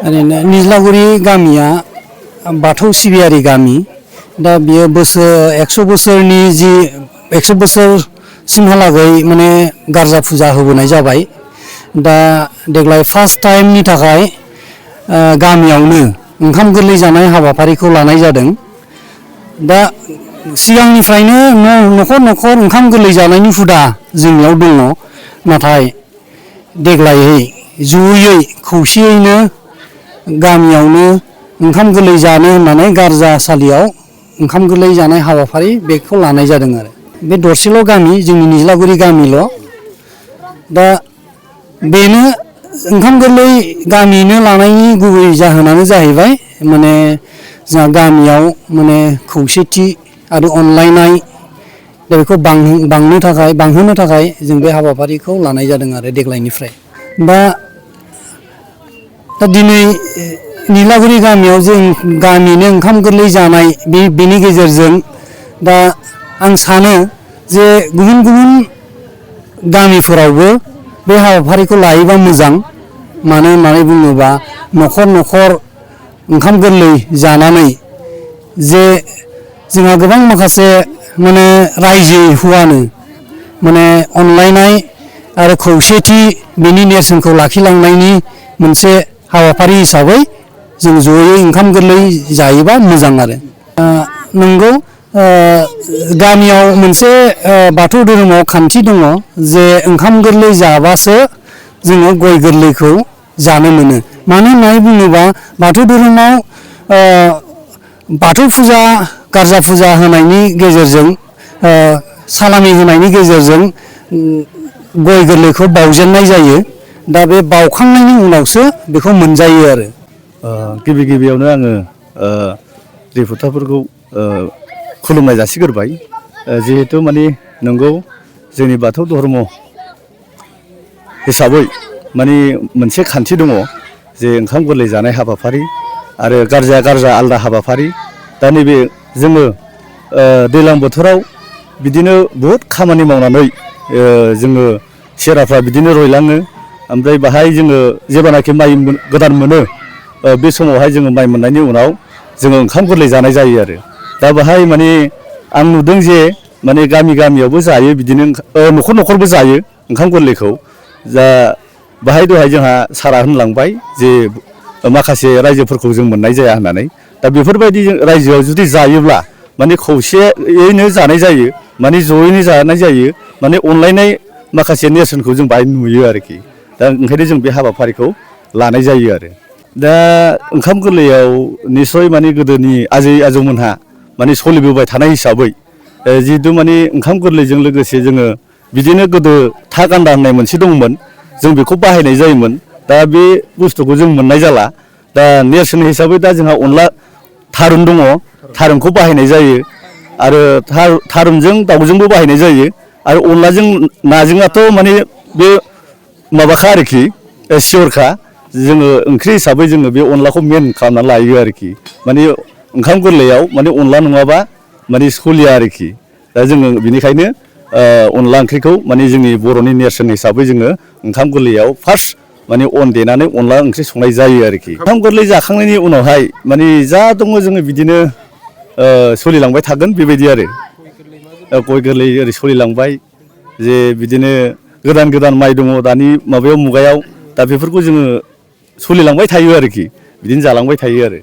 ओरैनो निज्लागुरि गामिया बाथौ सिबियारि गामि। दा बियो 100 बोसोरनि 100 बोसोरसिमहालागै माने गारजा फुजा होबोनाय जाबाय। दा देग्लाय फार्स्ट टाइमनि थाखाय गामियावनो ओंखाम गोरलै जानाय हाबाफारिखौ लानाय जादों। दा सिगांनिफ्रायनो न'खर न'खर ओंखाम गोरलै जानायनि हुदा जोंनियाव दङ। नाथाय देग्लायै जयै खौसेयैनो गामियावनो ओंखाम गोरलै जानो होननानै गारजासालियाव ओंखाम गोरलै जानाय हाबाफारि बेखौ लानाय जादों आरो। बे दरसेल' गामि, जोंनि निज्लागुरि गामिल'। दा बेनो ओंखाम गोरलै गामियैनो लानायनि गुबै जाहोनानो जाहैबाय माने जोंहा गामियाव माने खौसेथि आरो अनलायनाय दा बेखौ बांहोनो थाखाय जों बे हाबाफारिखौ लानाय जादों आरो देग्लायनिफ्राय। दा दिनै निज्लागुरि गामियाव जों गामिनो ओंखाम गोरलै जानाय बेनि गेजेरजों दा आं सानो जे गुबुन गुबुन गामिफोरावबो बे हाबाफारिखौ लायोबा मोजां। मानो होननानै बुङोबा न'खर न'खर ओंखाम गोरलै जानानै जे जोंहा गोबां माखासे माने रायजो हौवानो माने अनलायनाय आरो खौसेथि बेनि नेरसोनखौ लाखिलांनायनि मोनसे हाबाफारि हिसाबै जों जयै ओंखाम गोरलै जायोबा मोजां आरो। नंगौ, गामियाव मोनसे बाथौ धोरोमाव खान्थि दङ जे ओंखाम गोरलै जाबासो जोङो गय गोरलैखौ जानो मोनो। मानो होननानै बुङोबा बाथौ धोरोमाव बाथौ फुजा गारजा फुजा होनायनि गेजेरजों सालामि होनायनि गेजेरजों गय गोरलैखौ बाउजेननाय जायो। दा बे बाउखांनायनि उनावसो बेखौ मोनजायो आरो। गिबियावनो आङो रिपर्टारफोरखौ खुलुमनाय जासिग्रोबाय। जिहेथु माने नंगौ, जोंनि बाथौ धर्म हिसाबै माने मोनसे खान्थि दङ जे ओंखाम गोरलै जानाय हाबाफारि आरो गारजा आलादा हाबाफारि। दा नैबे जोङो दैज्लां बोथोराव बिदिनो बहुद खामानि मावनानै जोङो सेहेराफ्रा बिदिनो रुइलाङो। ओमफ्राय बाहाय जोङो जेब्लानाखि माइ गोदान मोनो बे समावहाय जोङो माइ मोननायनि उनाव जोङो ओंखाम गोरलै जानाय जायो आरो। दा बाहाय माने आं नुदों जे माने गामियावबो जायो बिदिनो न'खर न'खरबो जायो ओंखाम गोरलैखौ। दा बाहाय दहाय जोंहा सारा होनलांबाय जे माखासे रायजोफोरखौ जों मोननाय जाया होननानै। दा बेफोरबायदि रायजोआव जुदि जायोब्ला माने खौसेयैनो जानाय जायो, माने जयैनो जानाय जायो, माने अनलायनाय माखासे नेरसोनखौ जों बाहाय नुयो आरोखि। दा ओंखायनो जों बे हाबाफारिखौ लानाय जायो आरो। दा ओंखाम गोरलैयाव निस्सय माने गोदोनि आजै आजौमोनहा माने सोलिबोबाय थानाय हिसाबै जिहेतु माने ओंखाम गोरलैजों लोगोसे जोङो बिदिनो गोदो था गान्दा होननाय मोनसे दंमोन, जों बेखौ बाहायनाय जायोमोन। दा बे बुस्थुखौ जों मोननाय जाला। दा नेरसोन हिसाबै दा जोंहा अनला थारुन दङ, थारुनखौ बाहायनाय जायो आरो थारुनजों दाउजोंबो बाहायनाय जायो। आरो अनलाजों नाजोंआथ' माने बे माबाखा आरोखि सियरखा। जोङो ओंख्रि हिसाबै जोङो बे अनलाखौ मेन खालामनानै लायो आरोखि। माने ओंखाम गोरलैयाव माने अनला नङाबा माने सोलिया आरोखि। दा जोङो बेनिखायनो अनला ओंख्रिखौ माने जोंनि बर'नि नेरसोन हिसाबै जोङो ओंखाम गोरलैयाव फार्स्ट माने अन देनानै अनला ओंख्रि संनाय जायो आरोखि। ओंखाम गोरलै जाखांनायनि उनावहाय माने जा दङ जोङो बिदिनो सोलिलांबाय थागोन बेबायदि आरो। गय गोरलै ओरै सोलिलांबाय जे बिदिनो गोदान माइ दङ दानि मुगायाव। दा बेफोरखौ जोङो सोलिलांबाय थायो आरोखि, बिदिनो जालांबाय थायो आरो।